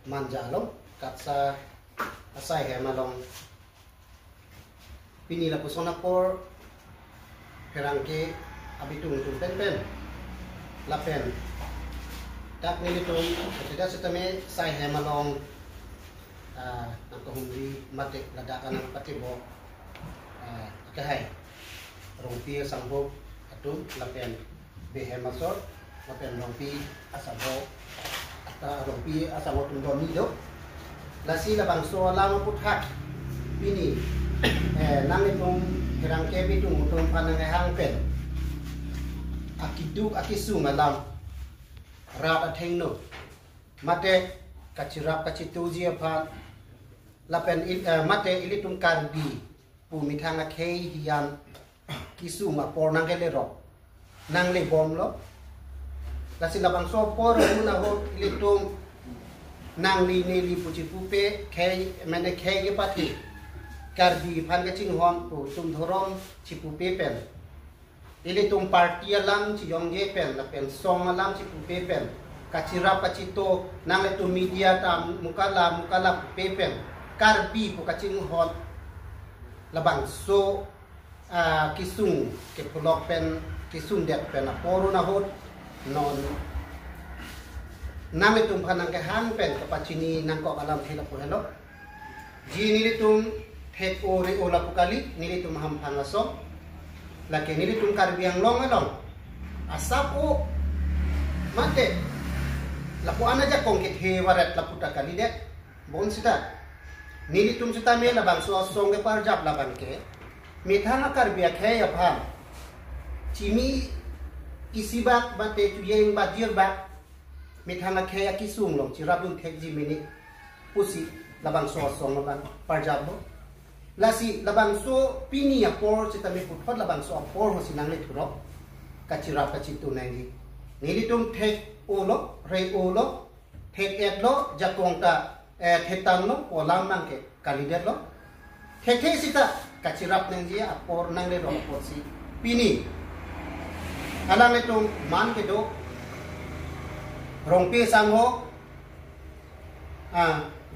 manja long katsa asai he malong pini la pusona por herangke abitung tum pen lapen tak nili tum tidak setame sai he malong ang kahumri mate ladakan ang patibo kahai rompi sangho atum lapen behe masor lapen rompi asabo ata rompi asabo tum doni do lasi labang so lama puthak pini nang itong herangke bitung tum panang hang pen akiduk akisu malam rat athengno mate kacirap kacituji aphan lapen mate ilitung karbi pumitanga khei hian kisu ma por nang gele ro nang le bom lo lasi labang so por una ho ilitung nang li ne li puchi pupe khei mane khei ge pati karbi phan ge ching hom pu tum thorom chi pupe pen ilitung party alam chi yong ge pen lapen song alam chi pupe pen kacirap kacito nang itu media tam mukala pepen karbi pu kacing hot labang so kisung ke pulok pen kisung det pen aporo na hot non nam itu panang ke hang pen kapacini nang ko alam thila pu hello ji nilitum thek ore ola pukali nilitum ham phangaso lake nilitum karbi ang long along asapo mate lapu anaja kongkit hewarat laputa kali dek bon sita nili tum sita me labang so songe par jap labang ke methana kar biak he apha chimi isibak bate tuyeng bajir bak methana khe akisung long chirabun thek ji mini pusi labang so song labang par jap bo lasi labang so pini apor sita me puthot labang so apor hosinang le thuro kachirap kachitu nangi nili tum thek olo rei olo thek et lo jakong ta thetam lo polam nang ke kalidet lo thek sita kachirap nang ji apor nang le ro posi pini alang itu man ke do rongpi sangho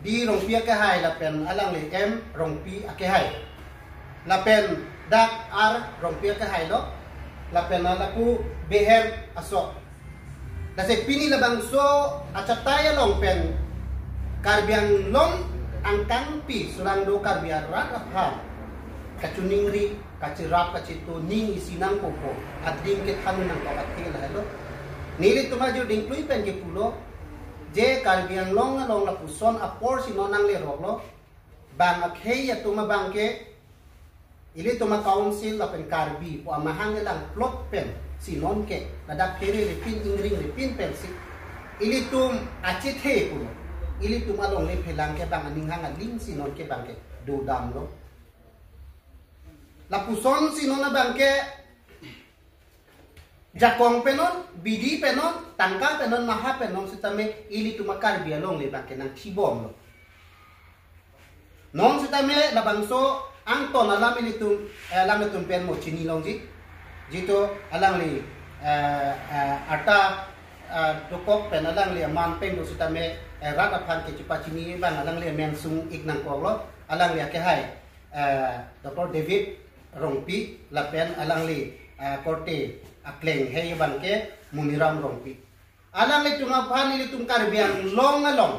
bi rongpi ke hai la pen alang le em rongpi ke hai la pen dak ar rongpi ke hai lo la pen la ku behem asok Dasi pini labang so acataya long pen karbiang long angkang pi surang do karbiang rat apha kacuning ri kacirap kacitu ning isinang popo ading ke thanu nang katil halo nili tumaju ding plui pen ke pulo je karbiang long la puson apor sinonang le roklo bang akhei ya tuma bangke ili tuma council la pen karbi po amahang lang plot pen sinon ke nadak pere repin ingring repin pensi ili tum acithe pulo ili tum along le phelang ke bang aning hang aling sinon ke bang ke do dam lo la puson sinon bang ke jakong penon bidi penon tangka penon maha penon sitame ili tum akar bialong le bang ke nang thibom lo non sitame labangso ang ton alam ili tum pen mo chini long ji jito alang li ata tukok pen alang li man peng do sitame rat aphan ke chipachini bang alang li mensung ignang kolo alang li ke hai Dr. David Rongpi la pen alang li korte akleng hei bang ke Muniram Rongpi alang li tunga phan li tung karbiang long along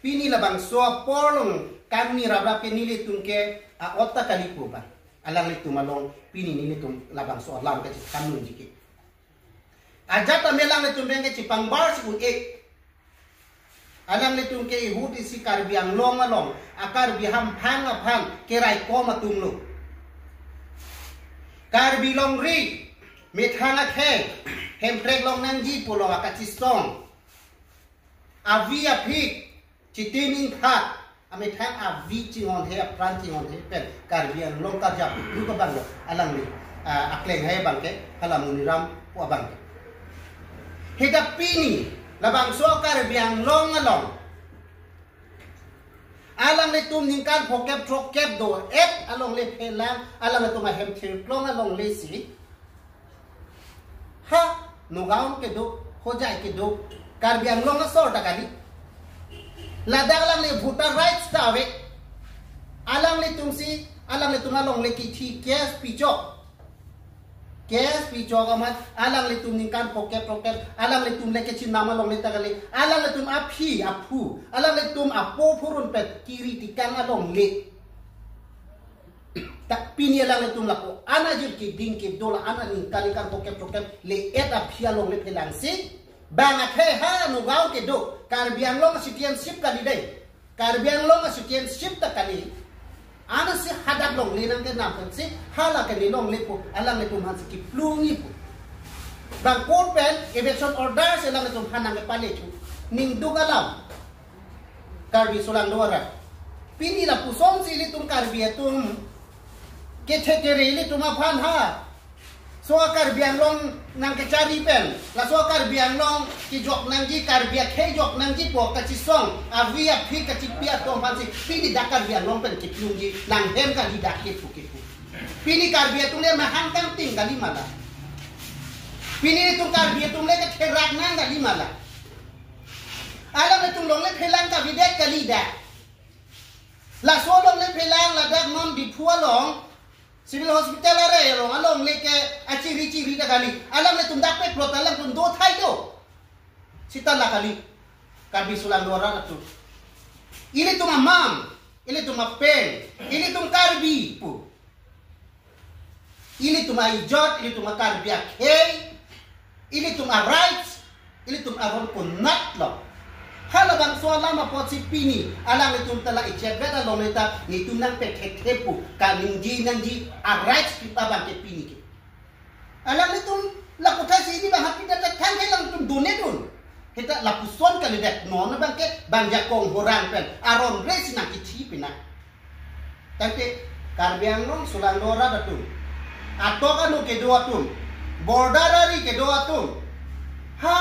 pini la bang so porlong kami rabra penili tung ke otta kalipu ba alang itu malong pini nili tum labang so alam ke kanun jiki aja ta melang itu benge ci pangbar si ek alang itu ke ihut isi karbiang long along akar biham phang aphan kerai ko matum lu karbi long ri methana khe hemprek long nangji polo akachistong avia phik chitining phat ame thang avi chingon he pran chingon he pen karbian long ka jap du ka bang alang ni akleng he bang ke halam Muniram po bang ke heda pini labang so karbian long along alang le tum ningkan phokep trokep do et along le phelang alang tu ma hem thir plong along le si ha nugaon ke do ho jai ke do karbian long so ta kali ladang lang le voter rights tawe alang le tum si alang le tum along le ki thi gas pichok amat alang le tum ningkan poket alang le tum le ke chin nama long le tagale alang le tum apu alang le tum apo purun pet kiri tikan along le tak pini alang le tum lako ana jil ki ding ki dola ana ningkan poket le et api along le pelang si bang akhe ha no gaw ke do karbiang long citizenship kali dai karbiang long citizenship ta kali ana si hadak long le nang ke nam kan si hala ke ni long le pu alang le tum han si ki plungi pu bang court pen eviction order se lang le tum hanang ke pale chu ning du galam karbi sulang luara pini la pusong si li tum karbi tum ke thekere li tum aphan ha so karbiang long nang ke cari pen la so karbiang long ki jok nang ji karbia khe jok nang ji po ka chi song avia phi ka chi pia tong pan si pini da karbiang long pen ki plung ji nang hem ka li da ki pu pini karbia tung le ma hang kang ting ka li mala pini tung karbia tung le ka therak nang ka li mala ala me tung long le phelang ka videt ka li da la so long le phelang la dak non di phua long civil hospital are long along leke aciri da kali alam le tum dakpe plot alam tum do thai do sita la kali karbi sulang luara tu ini tum mam ini tum pen ini tum karbi pu ini tum ijot ini tum karbi akhe ini tum rights ini tum aron kunat lo hala bang so lama pot si pini alang itum tala ichet beta long leta ni tum nang pe tepu ka ningji rights kita bang ke pini ke alang itum la kota si ini bang hapi data kan ke lang tum dune dun kita la puson kali det non bang ke bang jakong horang pen aron res na kithi pina tante karbiang long sulang lora datu atoka no ke doa tum borderari ke doa tum ha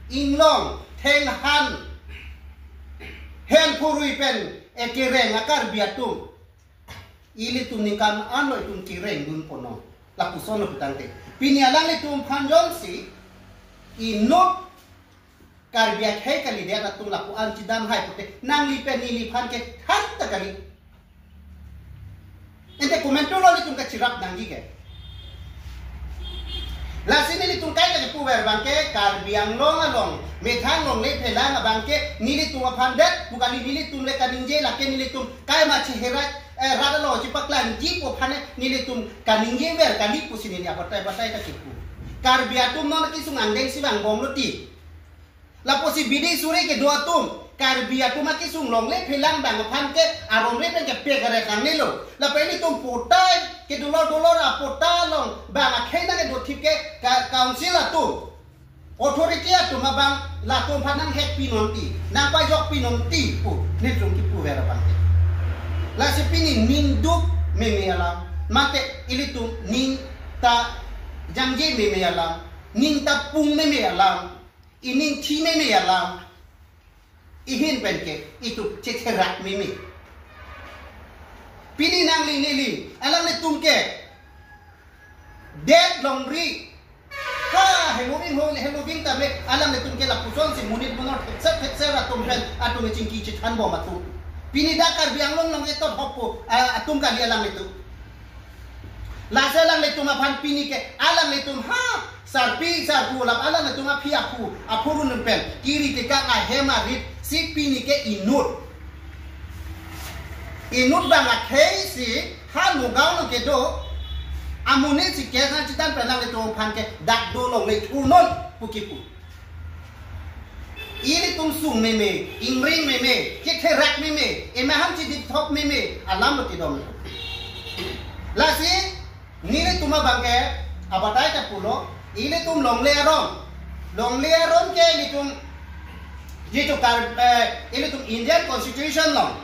inglong theng han hen purui pen ekireng akar biatum ili tum nikam ano tum kireng dun pono la pusono putante pinialang le tum phanjong si inot karbiak he kali dia tatung la pu an cidam hai pute nang li pen ili phan ke that ta kali ente komento lo li tum ka chirap nang gi ke la sini li tum kai ka pu ber bangke karbiang long along methang long le phelang bangke nili tum aphandet bukan nili tum le kaninje la ke nili tum kai ma chehera rada lo ci paklan ji po phane nili tum kaninje ber kali pu sini dia batai ka kipu karbiatum non ki sung andeng si bang bom loti la posi bidi suri ke doa tum karbiatum ki sung long le phelang bang phan ke arom le pen ke pe kare kan ni lo la pe ni tum potai ke dolor apota long bang akhena ke do thip ke council atu authority atu ma bang la tum phanang hek pinonti nang pa jok pinonti pu ni tum ki pu vera bang la se pini minduk memealam mate ili tum ning ta jangje memealam ning ta pung memealam ining thi memealam ihin penke itu ceterak mimi pini nang li alam le tumke dead long ri ha hemoving tabe alam le tumke la puson si munit monor heksa atum pen atum cingki cithan bo matu pini dakar biang long eto hoppo atum kali alam itu la salang le tum aphan pini ke alam le tum ha sarpi sarpu lam alam le tum api apurun pen kiri tika hema rit si pini ke inut bang akhe si ha nu gaw ke do amune si ke san chitan pelang le tum phan ke dak do long le unon pukipu ini tum sung meme ingring meme ke rak meme emaham chi dik thop meme alam ti dom la si nile tuma bangke abatai ka pulo ini tum long le ron ke ini tum jitu kar ini tum Indian Constitution long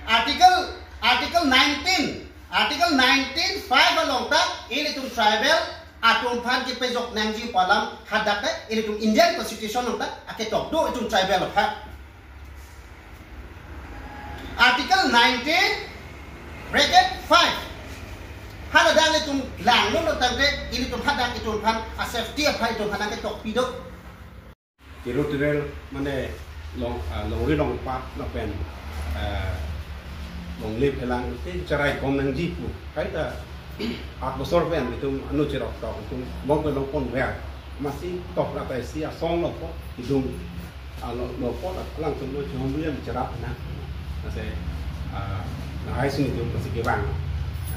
article 19 5 along ta ini tum tribal atum phan ki pejok nangji palam hadak ini tum Indian Constitution long ta ake tok do tum tribal pha article 19 bracket 5 hala dang tum lang lo tangke ini tum hadak itum phan a safety pha itum phan ke tok pido territorial mane long ri long pat na pen long lip helang te cerai kom nang jipu kai ta atmosfer pen itu anu cerok tok itu bong ke long pon wer masih tok la ta sia song lo po hidung lo po langsung lo jom liam cerak na saya na hai sini tu masih kebang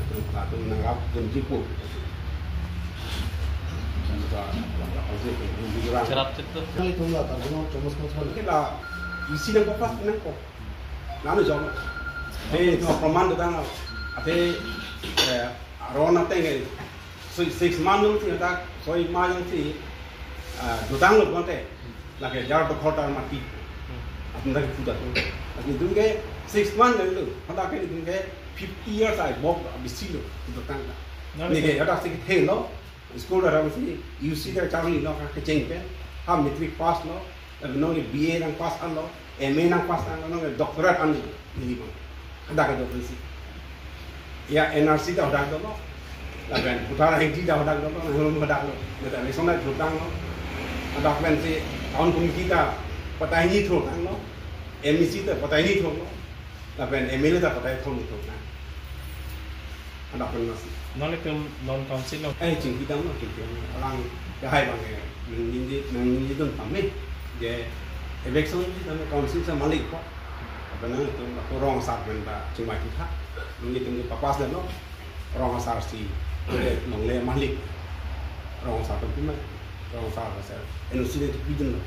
tu nangap gun jipu Cerap itu. Itu lah, kalau cuma sekali. Kita isi dan kopas nang kok. Nanu jom. Te itu perman tu kan. Ate arona tenge. 6 months tu tak. Soi majang si. Dutang lu konte. Lagi jar tu khotar mati. Apun dah sudah tu. Lagi tu ke 6 months tu. Hendak ke tu ke 50 years I bob abisi lu dutang. Ni ke ada sikit hello. School dah ramai you see their cari lo kan kecing pe, ham matric pass lo, tapi nong BA nang pass an lo, MA nang pass an lo, nong doctorate an ni bang, ada ke doktor si, ya NRC dah ada lo, lagian putara HG dah ada lo, nong ada lo, kita ni sonai terutang lo, ada kan si tahun komisi dah patai ni terutang lo, MEC dah patai ni terutang lo, lagian MA dah patai terutang, ada kan masih. Non council lo. Chính kita nó chính orang hai bằng những đơn phẩm ấy, để election thì nó council sẽ malik quá, apa namanya itu orang sar benda cuma kita, mungkin itu papas dan no orang sar si, ada mengle malik, orang sar tu cuma orang sar saya, NOC itu pidin lo.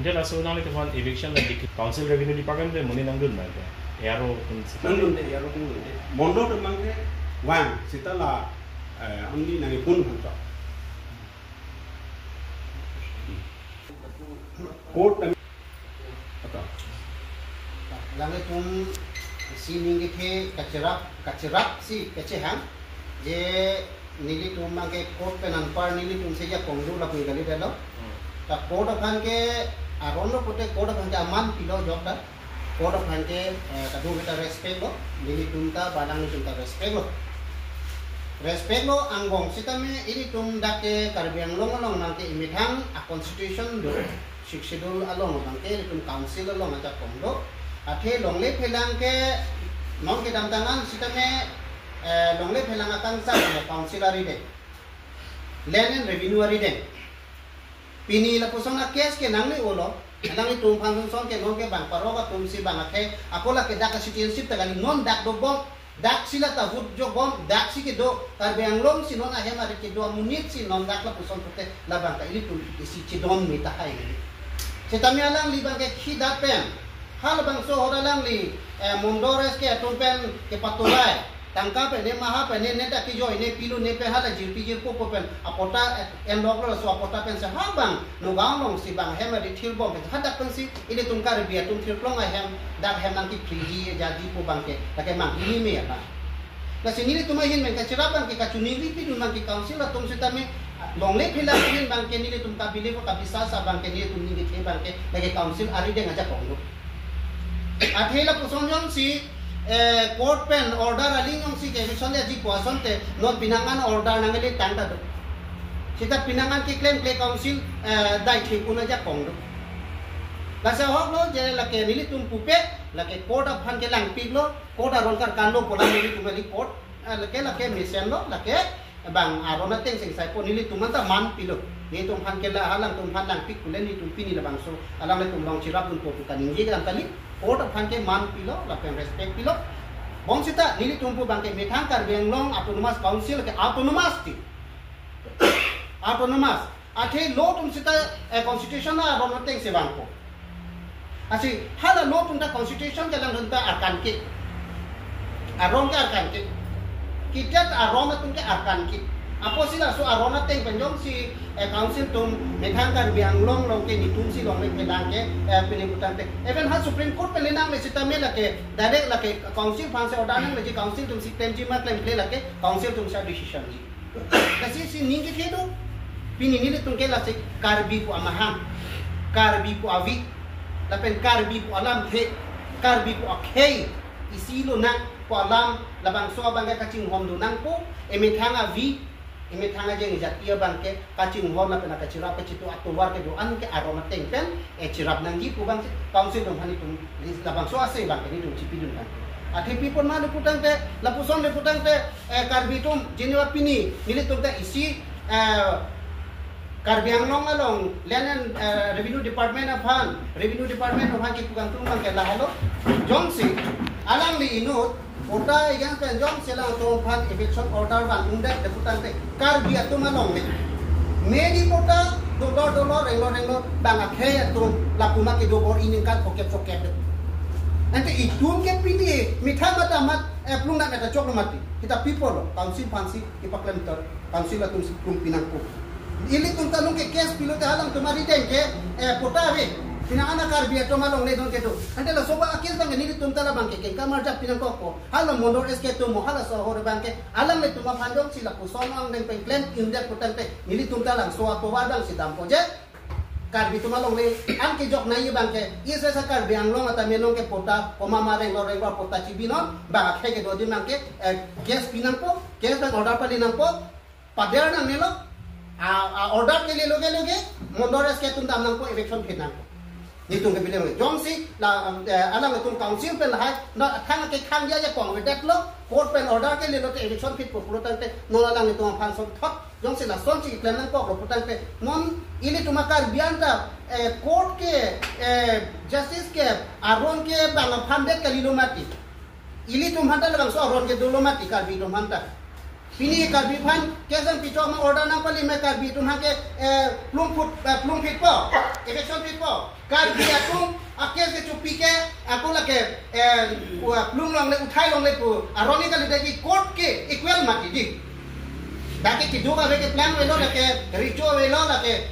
Ini lah sebenarnya itu kan eviction dan council revenue department deh, mungkin nanggun lah itu, Aero pun. Nanggun deh, Aero pun deh. Mondo tu mangke, wang, setelah only nangi pun hantar. Court apa? Lalu tum sini kita kacerak si kecehang, je nili tum mangke court penampar nili tum saja kongdu lakuin kali dah lo. Tak court akan ke aron lo putih court akan ke aman pilo job dah. Court akan ke kadu kita respect lo, nili tum ta balang tum ta respect lo. Respect lo anggong sitame ini tum dake karbiang long nangke imithang a constitution do schedule along nangke tum council along aja komdo athe longle phelang ke non ke damtangan sitame longle phelang akan sa council ari de land and revenue ari de pini la pusong na case ke nangli olo nangi tum phang song ke non ke bang paroga tum si bang athe akola ke daka citizenship tagali non dak do bom dak sila tavut jo bom dak si ke do karbiang long si non ahem ari ke do munit si non dak la pusong pute labang ka ili tum si chidon mi tahay setami alang li bang ke khidat pen hal bang so hodalang li mondores ke tumpen ke patulai tangka pe ne maha pe ne dak ki jo ne pilu ne pe hala jir pijir po pen apota en lokro so apota pen se ha bang no gaung long si bang hem ari thil bom pe hadak pen si ili tum karbia tum thil plong ahem dak hem nang ki priji jadi po bang ke tak mang ini me ya na sinili tumahin men kacirapan ki kacuniri pi dun ki council atum sitame longle phila pin bang ke nili tum kabili ko kabisa sa bang ke nili tum ni ke bang ke lagi council ari de ngaja konglo athela pusonjon si court pen order aling yung si ke misonde ji puason te not pinangan order nangeli tanda do sita pinangan ki claim ke council dai ke kuna ja konglo lasa hok lo je la ke nili tum pupe la ke court of han ke lang piglo court aron kar kanlo pola nili tum li court la ke mission lo la ke bang arona teng sing sai po nili tum ta man pilo ni tum han ke la halang tum han lang pik kulen ni tum pini la bang so alam le tum long chirap dun po kaning je kan kali court of han ke man pilo la ke respect pilo bong sita nili tum pu bang ke methang kar beng long autonomous council ke autonomous ti autonomous athe lo tum sita constitution na arona teng se bang ko asi hala lo tum ta constitution ke lang ta akan ki aron ka akan ki kita aroma tum ke akan ki apo sila so arona teng penjong si council tum methang kar biang long long ke ni tum si long le pedang ke piniputan te even ha supreme court pe lenang le sita me la ke direct la ke council phan se order nang le ji council tum si claim ji ma claim le la ke council tum sa decision ji kasi si ning ke do pini ni le tum ke la se karbi ko amaham karbi ko avi lapen karbi ko alam the karbi ko akhei isilo nang ko alam labang so bangga kacing hom do nang po emithanga vi imi thanga jeng jat ia bangke kacing won na pena kacirap kacitu atau war ke doan ke aroma tengpen cirap nanggi ku bang council dong hani tum labang so ase bangke ni tum cipidun kan ati pipon ma lu putang te lapuson le putang te karbitum jinwa pini nili tum te isi Karbiang long along Lenan Revenue Department of Han ki pugang tum bangke lahalo jongsi alang li inut Ota yang penjong silang tumpah eviction order ban undak deputan te karbi atum along ni. Medi kota dolor renglor bang akhe atum lapuma ke dobor iningkat poket. Nanti itum ke pilih mitha matamat plung nak kata cok mati. Kita people council pansi kilometer council atum sikum pinangku. Ili tum talung ke kes pilote halang tumari dengke pota we. Pinangana karbi atum along ni don kedo. Ante la soba akil bang ni tum tala bang ke kamar jak pinang koko. Halam mondor eske tum hala so hore bang ke alam le tum pandong sila puson ang deng pengklen indak putante ni tum talang so ato wadang si dampo je. Karbi tum along le an ke jok nai bang ke isa sa karbi ang long ata menong ke pota poma mareng loreng pota cibino bang ke do di bang ke kes pinang ko kes bang order pa linang ko pader nang nelo order ke loge mondor eske tum tam nang ko election pinang ko nitung ke bilang jongsi la alam tum council pen lahai na thang ke khang ya kong vedak lo court pen order ke le lo te election fit populo tante no alang tum phan son thot jongsi la son chi plan nang ko pro tante non ili tumakar bianta court ke justice ke aron ke bang phandek ke lilomati ili tum hanta lang so aron ke dolomati kar bi tum hanta Pini karbi pan kesan pichok ma order nang pali me karbi tum hake plum fit po election fit po karbi atum akes ke chupi ke aku la ke plum long le uthai long le pu aroni ka le ki court ke equal mati di dake kidu ka ke plan velo la ke richo velo la ke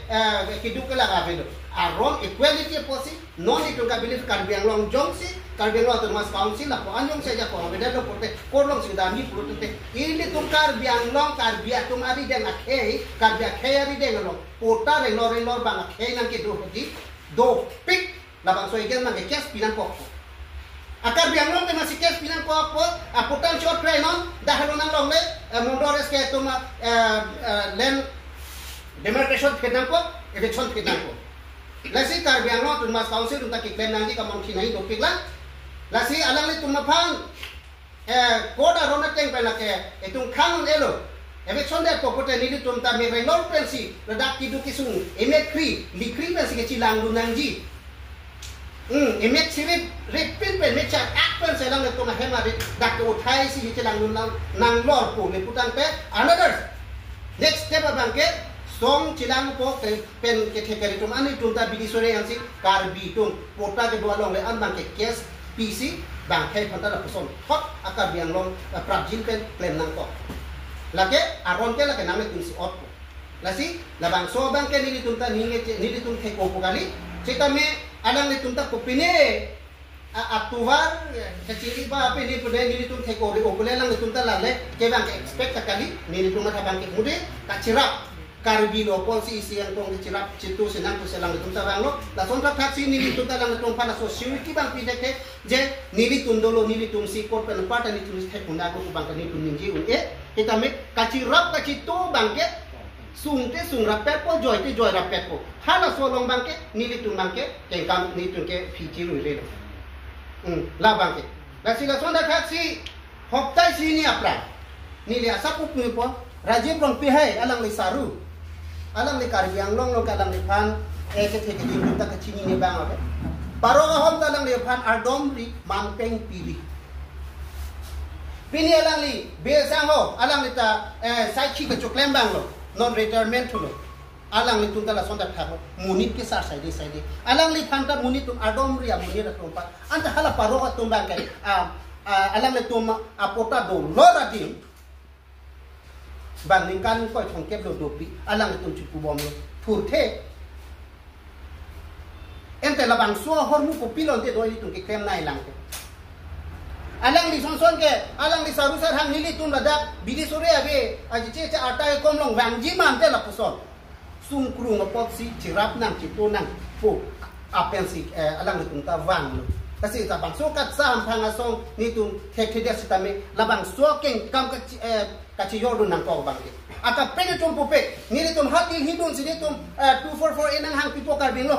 kidu ke la ka velo aron equality posi non itu ka believe karbi ang long jongsi karbi lo atau mas council lah, anjong saja kau beda lo porte, korlong sudah ni puluh tente. Ini tum karbi ang long karbi atum ari den akhei, karbi akhei ari den long. Porta renor bang akhei nang kidu hati, do pik, labang so igen nang kes pinang kok. Akar biang long masih kes pinang kok, aputan short train non, dah lo nang long le, mondores ke tum len demarcation pinang kok, election pinang kok. Lasi karbi ang long tum mas council tum tak iklan nanti kamong kinai do piklan. Lasi alang le tumapan koda rona teng pelake etung khang elo election de popote ni tum ta me renor pensi redak kidu kisung emet kri likri pensi ke cilang lunangji emet sirip repin pen mecha akpen selang le tum hema dak uthai si cilang lunang nang lor pu le putan pe another next step abangke song cilang po pen ke thekari tum ani tum ta bidi sore ansi karbi tum pota ke dua long le an bangke kes PC bang kai phanta la puson hot akar biang long prajin pen plan nang ko lage aron ke lage name tum si ot lasi la bang so bang ke ni tum ta ni tum ke ko kali cita me alang ni tum ta ko pine aktuar kecili ba apa ni pude ni tum ke ko ri o lang tum ta la le ke bang expect kali ni tum ta bang ke mude ka cirap karbi lo polisi isi yang tong dicirap citu senang tu selang tum ta bang lo la son ta taksi ni tum ta lang tum pana so siwiki bang pideke je nili tundolo nili tum si kor pen pata ni tum se kunda ko bang ni tum ninji un kita me kacirap kacitu bang ke sung rapet po joy rapet po hala so long bang ke nili tum bang ke kengkam ni tum ke piti lu le la bang ke la sila son ta taksi hoptai sini apra nili asapu pu po Rajiv rong pihai alang li saru alang li karbi ang long alang li pan ke dinta ke chini ni bang ave paro ka hom alang li pan ardom ri mangpeng pili pini alang li be sang ho alang li ta sai chi ke choklem bang lo non retirement lo alang li tunta la sonda thabo munit ke sar sai de alang li pan ta munit tum ardom ri munit tum pa anta hala paro ka tum bang kai alang li tum apota do lora dim bang lingkan ko chong kep do dopi alang tum chupu bom lo phurthe ente la bang so hormu ko pilon te doi tum ke krem nai lang ke alang li son ke alang li saru sar hang nili tum ladak bidi sore ave aji che cha atai kom long wang ji man te la puson sung krung apot si cirap nang citu nang pu apensi alang li tum ta wang lo kasi ta bang so kat sam phanga song ni tum thek thede sitame la bang so keng kam ka kaci yodu nang ko bang ke aka penitum pupe nilitum hatil hidun sinitum 244 inang hang pipo karbing lo